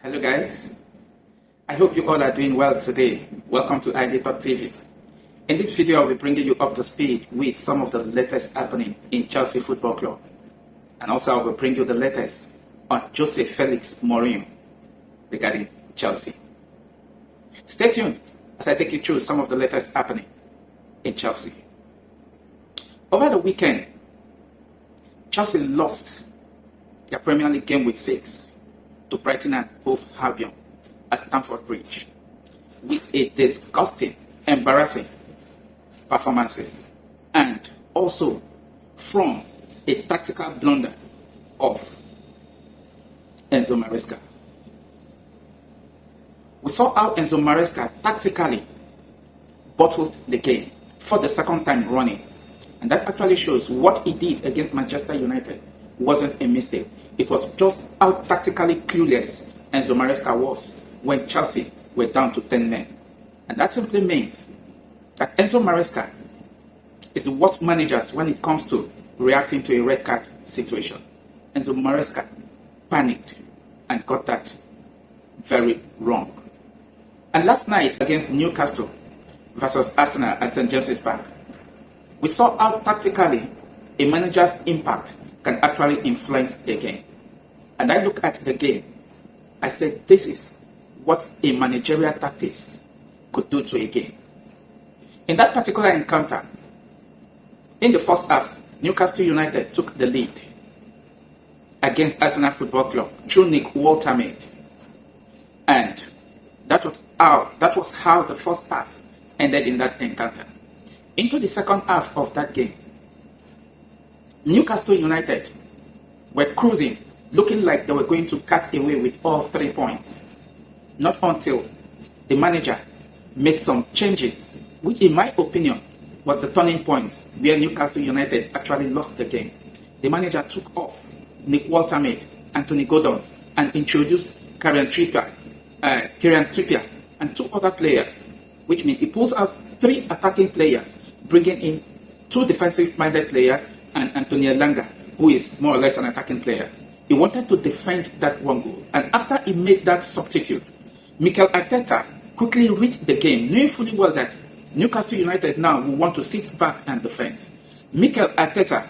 Hello guys, I hope you all are doing well today. Welcome to ID.TV. In this video, I'll be bringing you up to speed with some of the latest happening in Chelsea Football Club. And also I will bring you the latest on Jose Felix Mourinho regarding Chelsea. Stay tuned as I take you through some of the latest happening in Chelsea. Over the weekend, Chelsea lost their Premier League game with 6 to Brighton and Hove Albion at Stamford Bridge with a disgusting, embarrassing performances, and also from a tactical blunder of Enzo Maresca. We saw how Enzo Maresca tactically bottled the game for the second time running, and that actually shows what he did against Manchester United wasn't a mistake. It was just how tactically clueless Enzo Maresca was when Chelsea were down to 10 men. And that simply means that Enzo Maresca is the worst manager when it comes to reacting to a red card situation. Enzo Maresca panicked and got that very wrong. And last night against Newcastle versus Arsenal at St. James's Park, we saw how tactically a manager's impact can actually influence a game. And I look at the game, I said this is what a managerial tactics could do to a game. In that particular encounter, in the first half, Newcastle United took the lead against Arsenal Football Club through Nick Walter. And that was how the first half ended in that encounter. Into the second half of that game, Newcastle United were cruising, looking like they were going to cut away with all 3 points. Not until the manager made some changes, which in my opinion was the turning point where Newcastle United actually lost the game. The manager took off Nick Walter, Anthony Gordon, and introduced Kieran Trippier, and 2 other players, which means he pulls out 3 attacking players, bringing in 2 defensive-minded players and Antonio Langa, who is more or less an attacking player. He wanted to defend that one goal, and after he made that substitute, Mikel Arteta quickly read the game, knowing fully well that Newcastle United now will want to sit back and defend. Mikel Arteta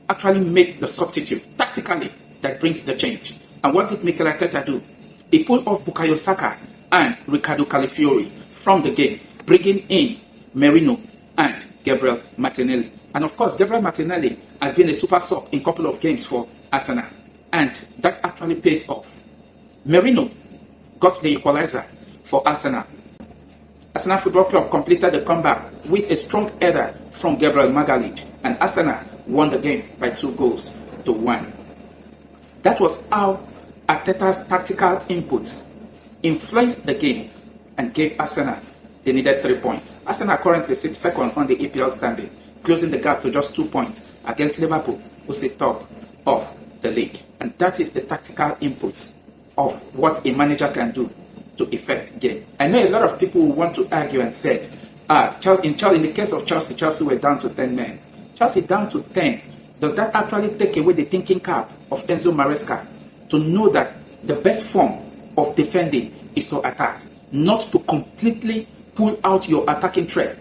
actually made the substitute tactically that brings the change. And what did Mikel Arteta do? He pulled off Bukayo Saka and Ricardo Calafiori from the game, bringing in Mourinho and Gabriel Martinelli. And of course, Gabriel Martinelli has been a super sub in a couple of games for Arsenal, and that actually paid off. Mourinho got the equalizer for Arsenal. Arsenal Football Club completed the comeback with a strong header from Gabriel Magalhaes, and Arsenal won the game by 2-1. That was how Arteta's tactical input influenced the game and gave Arsenal the needed 3 points. Arsenal currently sits second on the EPL standing, closing the gap to just 2 points against Liverpool, who sit top of the league. And that is the tactical input of what a manager can do to affect game. I know a lot of people who want to argue and said, in the case of Chelsea were down to 10 men. Chelsea down to 10. Does that actually take away the thinking cap of Enzo Maresca to know that the best form of defending is to attack, not to completely pull out your attacking threat,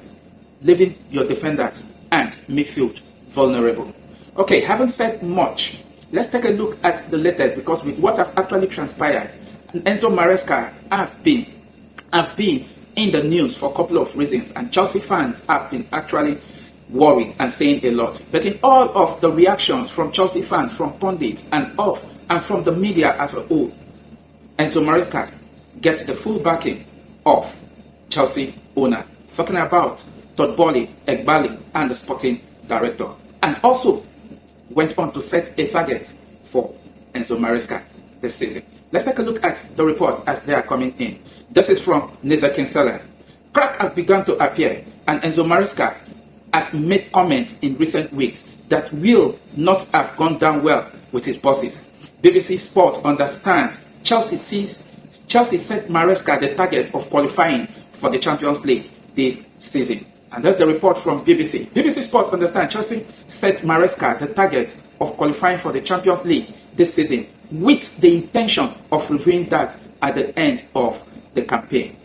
leaving your defenders and midfield vulnerable? Okay, haven't said much. Let's take a look at the latest, because with what have actually transpired, Enzo Maresca have been in the news for a couple of reasons, and Chelsea fans have been actually worried and saying a lot. But in all of the reactions from Chelsea fans, from pundits, and from the media as a whole, Enzo Maresca gets the full backing of Chelsea owner, talking about Todd Boehly, Egbali, and the sporting director, and also went on to set a target for Enzo Maresca this season. Let's take a look at the report as they are coming in. This is from Neza Kinsella. Crack has begun to appear, and Enzo Maresca has made comments in recent weeks that will not have gone down well with his bosses. BBC Sport understands Chelsea set Maresca the target of qualifying for the Champions League this season. And there's a report from BBC. BBC Sport understands Chelsea set Maresca the target of qualifying for the Champions League this season with the intention of reviewing that at the end of the campaign.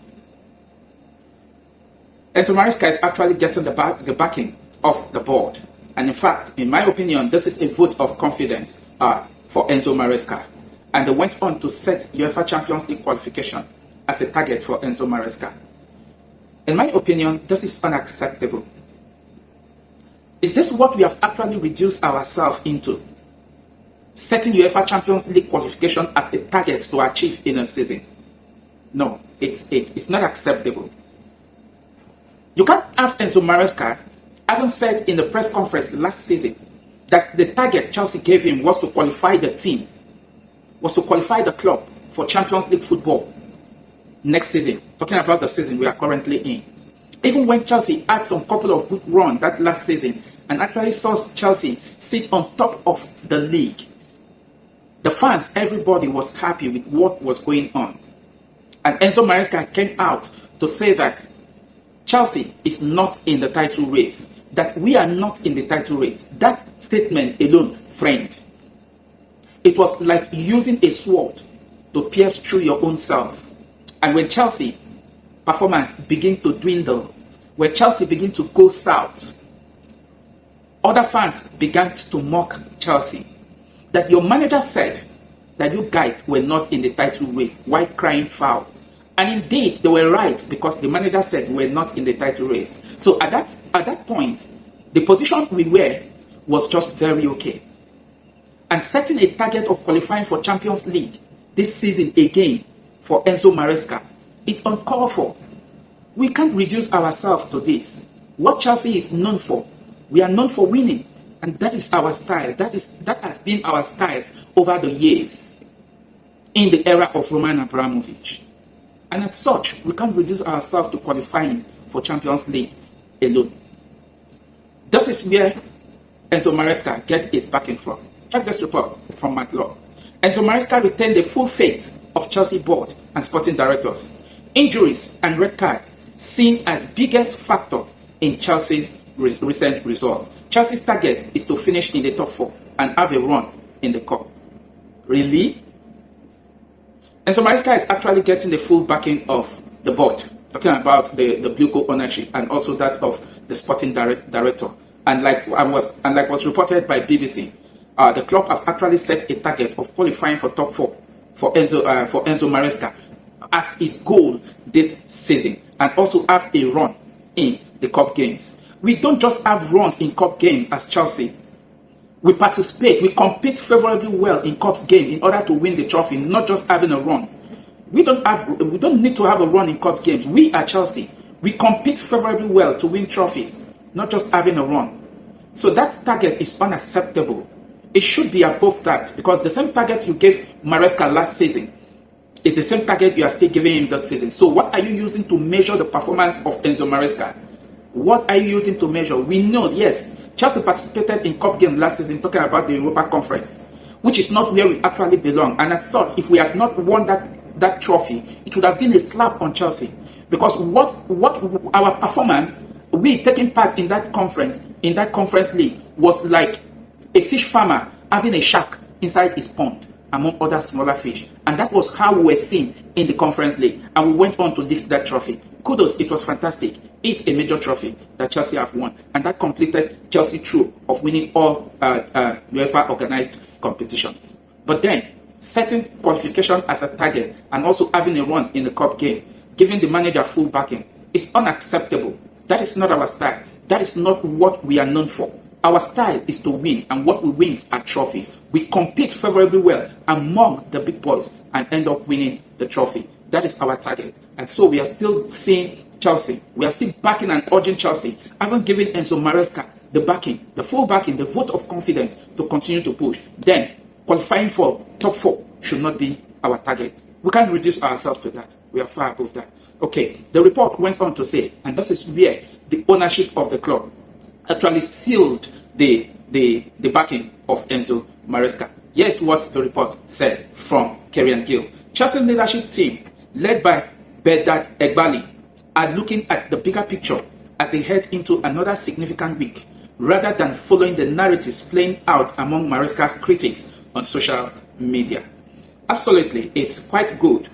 Enzo Maresca is actually getting the backing of the board. And in fact, in my opinion, this is a vote of confidence for Enzo Maresca. And they went on to set UEFA Champions League qualification as a target for Enzo Maresca. In my opinion, this is unacceptable. Is this what we have actually reduced ourselves into? Setting UEFA Champions League qualification as a target to achieve in a season? No, it's not acceptable. You can't have Enzo Maresca having said in the press conference last season that the target Chelsea gave him was to qualify the team, was to qualify the club for Champions League football next season, talking about the season we are currently in. Even when Chelsea had some couple of good runs that last season and actually saw Chelsea sit on top of the league, the fans, everybody was happy with what was going on. And Enzo Maresca came out to say that Chelsea is not in the title race, that we are not in the title race. That statement alone, friend, it was like using a sword to pierce through your own self. And when Chelsea performance begin to dwindle, when Chelsea begin to go south, other fans began to mock Chelsea. That your manager said that you guys were not in the title race, why crying foul? And indeed, they were right, because the manager said we were not in the title race. So at that point, the position we were was just very okay. And setting a target of qualifying for Champions League this season again for Enzo Maresca, it's uncalled for. We can't reduce ourselves to this. What Chelsea is known for, we are known for winning. And that is our style. That has been our styles over the years in the era of Roman Abramovich. And as such, we can't reduce ourselves to qualifying for Champions League alone. This is where Enzo Maresca gets his backing from. Check this report from Matlaw. Enzo Maresca retained the full faith of Chelsea board and sporting directors. Injuries and red card seen as biggest factor in Chelsea's recent result. Chelsea's target is to finish in the top 4 and have a run in the cup. Really? Enzo Maresca is actually getting the full backing of the board, talking about the Blue Coat ownership and also that of the sporting director. And like was reported by BBC, the club have actually set a target of qualifying for top 4 for Enzo Maresca as his goal this season, and also have a run in the cup games. We don't just have runs in cup games as Chelsea. We participate, we compete favorably well in cups game in order to win the trophy, not just having a run. We don't need to have a run in cups games. We are Chelsea. We compete favorably well to win trophies, not just having a run. So that target is unacceptable. It should be above that, because the same target you gave Maresca last season is the same target you are still giving him this season. So what are you using to measure the performance of Enzo Maresca? What are you using to measure? We know, yes, Chelsea participated in cup game last season, talking about the Europa Conference, which is not where we actually belong. And as such, if we had not won that trophy, it would have been a slap on Chelsea. Because what our performance, we taking part in that conference league, was like a fish farmer having a shark inside his pond, among other smaller fish. And that was how we were seen in the conference league. And we went on to lift that trophy. Kudos, it was fantastic. It's a major trophy that Chelsea have won. And that completed Chelsea through of winning all UEFA organized competitions. But then, setting qualification as a target and also having a run in the cup game, giving the manager full backing, is unacceptable. That is not our style. That is not what we are known for. Our style is to win, and what we win are trophies. We compete favorably well among the big boys and end up winning the trophy. That is our target. And so we are still seeing Chelsea. We are still backing and urging Chelsea. Haven't given Enzo Maresca the backing, the full backing, the vote of confidence to continue to push. Then, qualifying for top 4 should not be our target. We can't reduce ourselves to that. We are far above that. Okay, the report went on to say, and this is where the ownership of the club actually sealed the backing of Enzo Maresca. Here's what the report said from Kerian Gill. Chelsea leadership team, led by Behdad Eghbali, are looking at the bigger picture as they head into another significant week, rather than following the narratives playing out among Maresca's critics on social media. Absolutely, it's quite good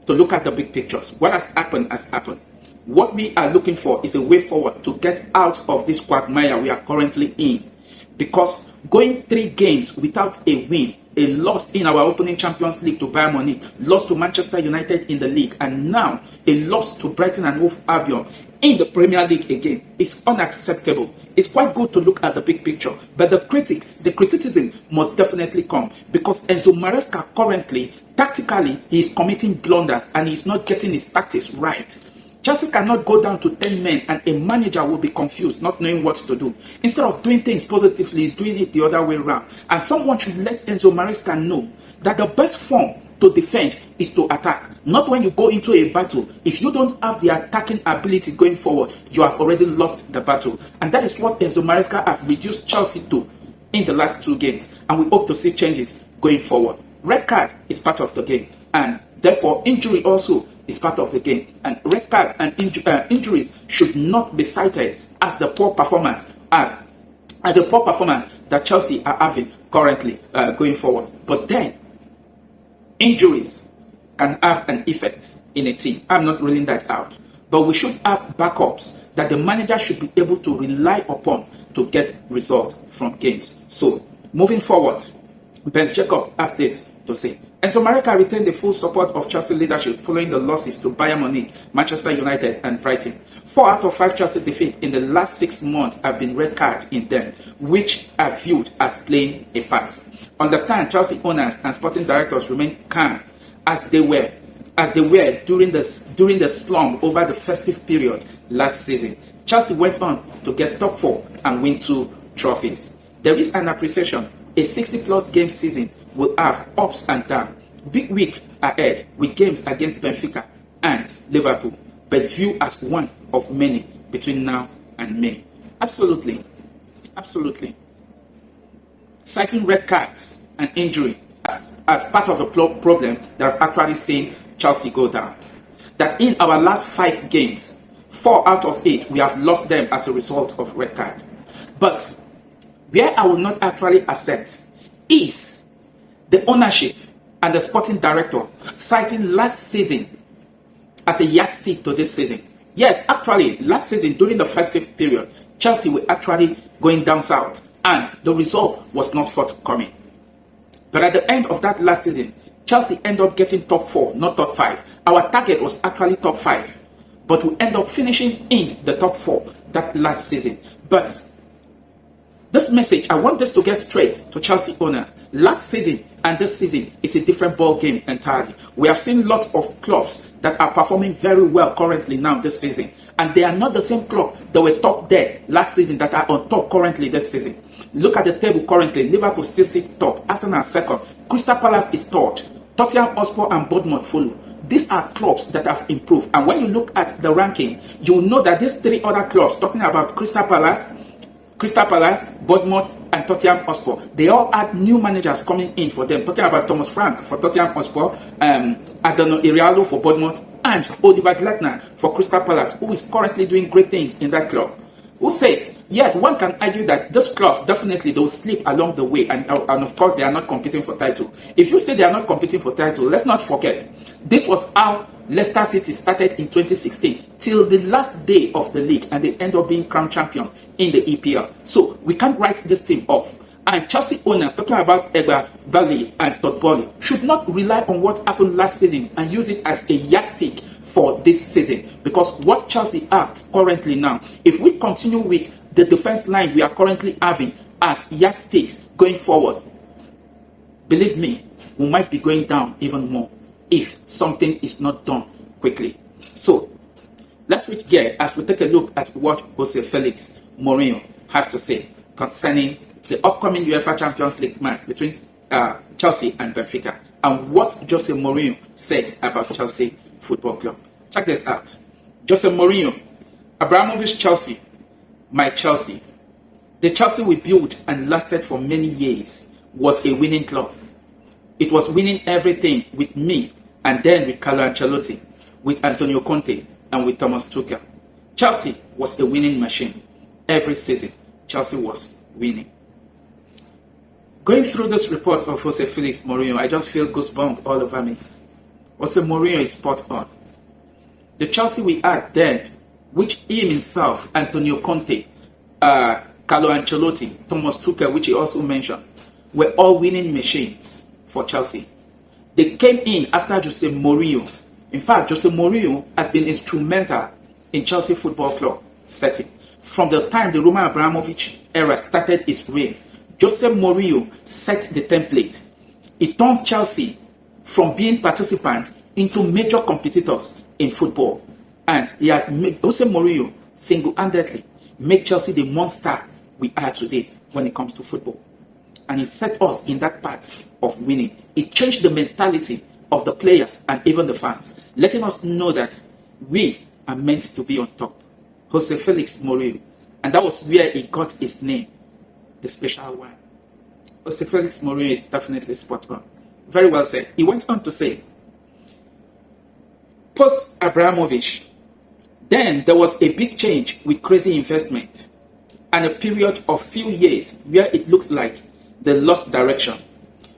to look at the big pictures. What has happened has happened. What we are looking for is a way forward to get out of this quagmire we are currently in. Because going 3 games without a win, a loss in our opening Champions League to Bayern Munich, loss to Manchester United in the league, and now a loss to Brighton and Hove Albion in the Premier League again is unacceptable. It's quite good to look at the big picture, but the criticism must definitely come, because Enzo Maresca currently, tactically, he is committing blunders and he's not getting his tactics right. Chelsea cannot go down to 10 men and a manager will be confused, not knowing what to do. Instead of doing things positively, he's doing it the other way around. And someone should let Enzo Maresca know that the best form to defend is to attack. Not when you go into a battle. If you don't have the attacking ability going forward, you have already lost the battle. And that is what Enzo Maresca have reduced Chelsea to in the last 2 games. And we hope to see changes going forward. Red card is part of the game. And therefore, injury also is part of the game, and red card and injuries should not be cited as the poor performance, as a poor performance that Chelsea are having currently going forward. But then, injuries can have an effect in a team. I'm not ruling that out, but we should have backups that the manager should be able to rely upon to get results from games. So, moving forward, Ben Jacob have this to say. Enzo Maresca retained the full support of Chelsea leadership following the losses to Bayern Munich, Manchester United and Brighton. 4 out of 5 Chelsea defeats in the last 6 months have been red card in them, which are viewed as playing a part. Understand, Chelsea owners and sporting directors remain calm as they were during the slump over the festive period last season. Chelsea went on to get top 4 and win 2 trophies. There is an appreciation. A 60-plus game season will have ups and downs. Big week ahead with games against Benfica and Liverpool, but viewed as one of many between now and May. Absolutely. Absolutely. Citing red cards and injury as part of the problem that have actually seen Chelsea go down. That in our last 5 games, 4 out of 8, we have lost them as a result of red card. But where I will not actually accept is the ownership and the sporting director citing last season as a yardstick to this season. Yes, actually, last season during the festive period, Chelsea were actually going down south and the result was not forthcoming. But at the end of that last season, Chelsea ended up getting top 4, not top 5. Our target was actually top 5, but we end up finishing in the top 4 that last season. But this message, I want this to get straight to Chelsea owners. Last season and this season is a different ball game entirely. We have seen lots of clubs that are performing very well currently now this season. And they are not the same club that were top there last season that are on top currently this season. Look at the table currently. Liverpool still sits top. Arsenal second. Crystal Palace is third. Tottenham Hotspur and Bournemouth follow. These are clubs that have improved. And when you look at the ranking, you will know that these 3 other clubs, talking about Crystal Palace, Bournemouth, and Tottenham Hotspur, they all had new managers coming in for them. Talking about Thomas Frank for Tottenham Hotspur, Adano Irialo for Bournemouth, and Oliver Gladner for Crystal Palace, who is currently doing great things in that club. Who says, yes, one can argue that these clubs definitely they'll slip along the way, and of course they are not competing for title. If you say they are not competing for title, let's not forget, this was how Leicester City started in 2016 till the last day of the league, and they end up being crowned champion in the EPL. So we can't write this team off. And Chelsea owner, talking about Edgar Bailly and Todd Boehly, should not rely on what happened last season and use it as a yardstick for this season. Because what Chelsea are currently now, if we continue with the defense line we are currently having as yardsticks going forward, believe me, we might be going down even more if something is not done quickly. So let's switch gear as we take a look at what Jose Felix Mourinho has to say concerning the upcoming UEFA Champions League match between Chelsea and Benfica, and what Jose Mourinho said about Chelsea Football Club. Check this out. Jose Mourinho, Abramovich Chelsea, my Chelsea. The Chelsea we built and lasted for many years was a winning club. It was winning everything with me, and then with Carlo Ancelotti, with Antonio Conte, and with Thomas Tuchel. Chelsea was a winning machine. Every season, Chelsea was winning. Going through this report of Jose Felix Mourinho, I just feel goosebumps all over me. Jose Mourinho is spot on. The Chelsea we had then, which him himself, Antonio Conte, Carlo Ancelotti, Thomas Tuchel, which he also mentioned, were all winning machines for Chelsea. They came in after Jose Mourinho. In fact, Jose Mourinho has been instrumental in Chelsea Football Club setting. From the time the Roman Abramovich era started its reign, Jose Mourinho set the template. He turned Chelsea from being participants into major competitors in football. And he has made Jose Mourinho single-handedly make Chelsea the monster we are today when it comes to football. And he set us in that path of winning. He changed the mentality of the players and even the fans, letting us know that we are meant to be on top. Jose Felix Mourinho. And that was where he got his name, the special one. Jose Felix Mourinho is definitely spot on. Very well said. He went on to say, post Abramovich, then there was a big change with crazy investment and a period of few years where it looked like they lost direction.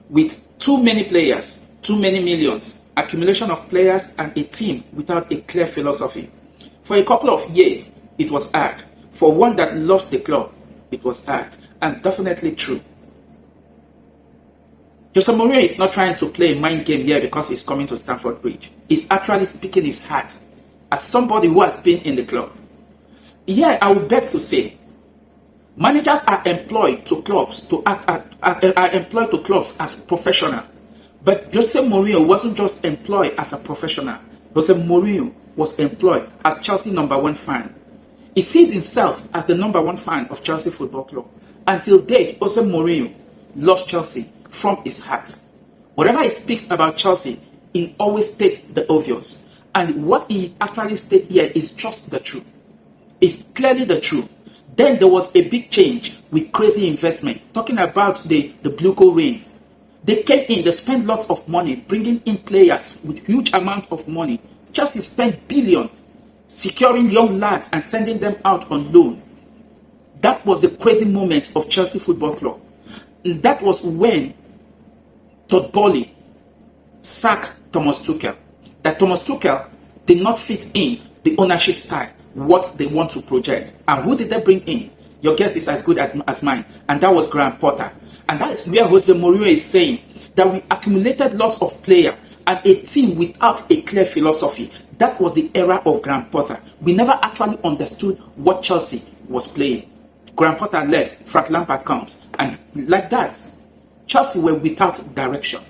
With too many players, too many millions, accumulation of players and a team without a clear philosophy. For a couple of years, it was hard. For one that loves the club, it was hard. And definitely true. Jose Mourinho is not trying to play a mind game here because he's coming to Stamford Bridge. He's actually speaking his heart as somebody who has been in the club. Here, I would beg to say, managers are employed to clubs to act as professional. But Jose Mourinho wasn't just employed as a professional. Jose Mourinho was employed as Chelsea #1 fan. He sees himself as the #1 fan of Chelsea Football Club. Until date, Jose Mourinho loves Chelsea from his heart. Whatever he speaks about Chelsea, he always states the obvious. And what he actually states here is just the truth. It's clearly the truth. Then there was a big change with crazy investment. Talking about the Bluco reign. They came in, they spent lots of money, bringing in players with huge amount of money. Chelsea spent billions, securing young lads and sending them out on loan. That was the crazy moment of Chelsea Football Club. And that was when Todd Boehly sacked Thomas Tuchel. That Thomas Tuchel did not fit in the ownership style, what they want to project. And who did they bring in? Your guess is as good as mine. And that was Graham Potter. And that is where Jose Mourinho is saying that we accumulated lots of players and a team without a clear philosophy. That was the era of Graham Potter. We never actually understood what Chelsea was playing. Graham Potter left, Frank Lampard comes. And like that, Chelsea were without direction.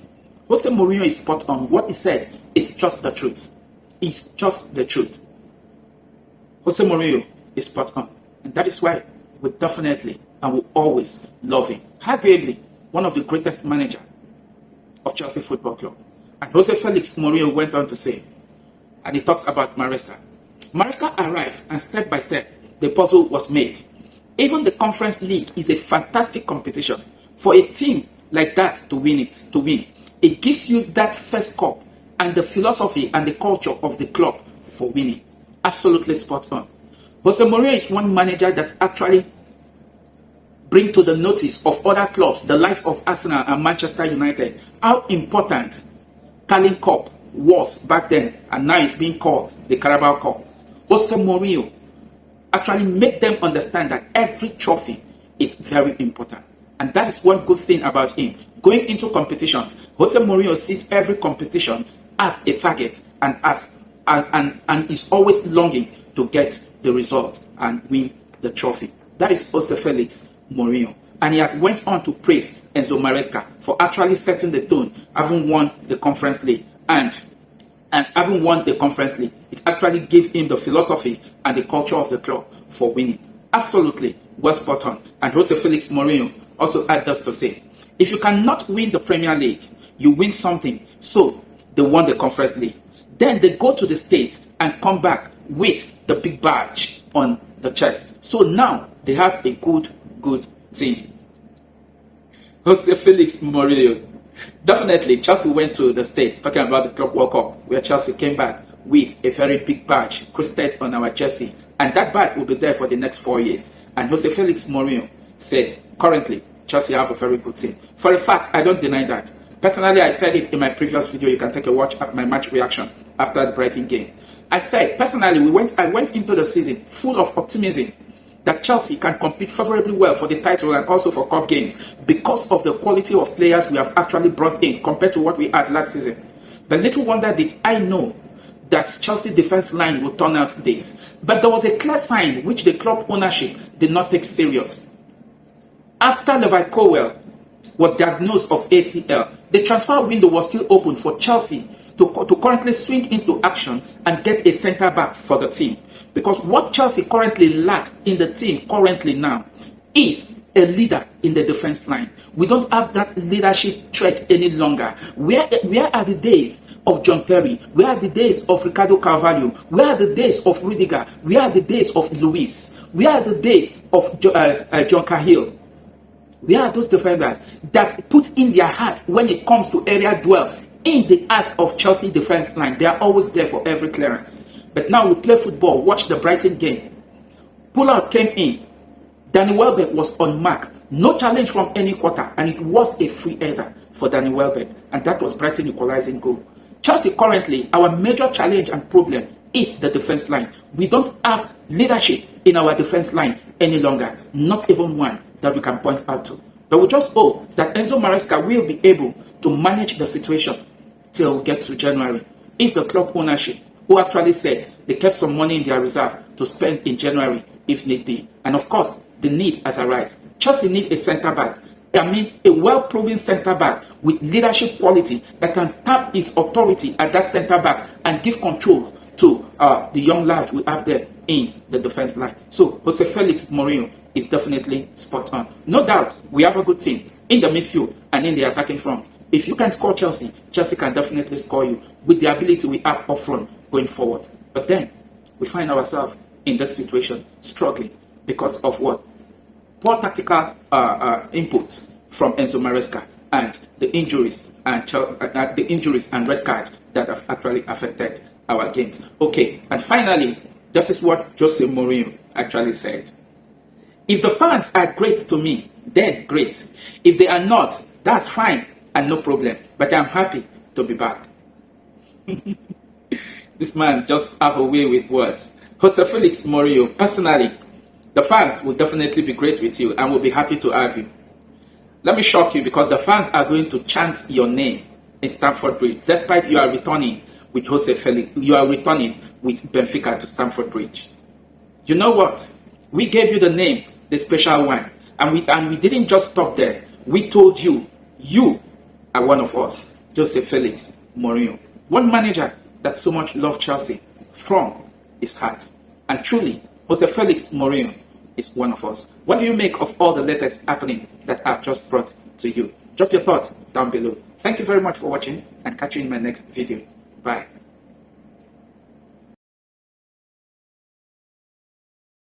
Jose Mourinho is spot on. What he said is just the truth. It's just the truth. Jose Mourinho is spot on. And that is why we definitely and will always love him. Arguably, one of the greatest managers of Chelsea Football Club. And Jose Felix Mourinho went on to say, and he talks about Maresca. Maresca arrived, and step by step, the puzzle was made. Even the Conference League is a fantastic competition. For a team like that to win, it gives you that first cup and the philosophy and the culture of the club for winning. Absolutely spot on. Jose Mourinho is one manager that actually bring to the notice of other clubs, the likes of Arsenal and Manchester United, how important Carling Cup was back then, and now it's being called the Carabao Cup. Jose Mourinho actually make them understand that every trophy is very important. And that is one good thing about him. Going into competitions, Jose Mourinho sees every competition as a target and is always longing to get the result and win the trophy. That is Jose Felix Mourinho. And he has went on to praise Enzo Maresca for actually setting the tone, having won the Conference League. And having won the Conference League, it actually gave him the philosophy and the culture of the club for winning. Absolutely, well spot on. And Jose Felix Mourinho also had this to say, if you cannot win the Premier League, you win something. So they won the Conference League. Then they go to the States and come back with the big badge on the chest. So now they have a good team. Jose Felix Mourinho. Definitely, Chelsea went to the States, talking about the Club World Cup, where Chelsea came back with a very big badge crusted on our jersey. And that badge will be there for the next 4 years. And Jose Felix Mourinho said, currently, Chelsea have a very good team. For a fact, I don't deny that. Personally, I said it in my previous video. You can take a watch at my match reaction after the Brighton game. I said, personally, I went into the season full of optimism that Chelsea can compete favorably well for the title and also for cup games because of the quality of players we have actually brought in compared to what we had last season. But little wonder did I know that Chelsea defense line would turn out this. But there was a clear sign which the club ownership did not take serious. After Levi Colwill was diagnosed of ACL, the transfer window was still open for Chelsea to currently swing into action and get a centre back for the team. Because what Chelsea currently lack in the team currently now is a leader in the defense line. We don't have that leadership trait any longer. Where are the days of John Terry? Where are the days of Ricardo Carvalho? Where are the days of Rudiger? Where are the days of Luis? Where are the days of John Cahill? Where are those defenders that put in their heart when it comes to area duel in the heart of Chelsea defense line? They are always there for every clearance. But now we play football, watch the Brighton game. Pullout came in. Danny Welbeck was on mark. No challenge from any quarter. And it was a free header for Danny Welbeck. And that was Brighton equalizing goal. Chelsea currently, our major challenge and problem is the defense line. We don't have leadership in our defense line any longer. Not even one that we can point out to. But we just hope that Enzo Maresca will be able to manage the situation till we get to January. If the club ownership, who actually said they kept some money in their reserve to spend in January if need be. And of course, the need has arisen. Chelsea need a centre back. I mean, a well-proven centre back with leadership quality that can stamp its authority at that centre back and give control to the young lads we have there in the defense line. So, Jose Felix Mourinho is definitely spot on. No doubt, we have a good team in the midfield and in the attacking front. If you can score Chelsea, Chelsea can definitely score you with the ability we have up front going forward. But then, we find ourselves in this situation struggling because of what? Poor tactical input from Enzo Maresca and the injuries and red card that have actually affected our games. Okay, and finally, this is what Jose Mourinho actually said. If the fans are great to me, then great. If they are not, that's fine and no problem. But I'm happy to be back. This man just have a way with words. Jose Felix Mourinho, personally, the fans will definitely be great with you and will be happy to have you. Let me shock you because the fans are going to chant your name in Stamford Bridge, despite you are returning with Jose Felix, you are returning with Benfica to Stamford Bridge. You know what? We gave you the name, the special one, and we didn't just stop there. We told you, you are one of us, Jose Felix Mourinho. One manager that so much loved Chelsea from his heart. And truly, Jose Felix Mourinho is one of us. What do you make of all the latest happening that I've just brought to you? Drop your thoughts down below. Thank you very much for watching and catch you in my next video. Bye.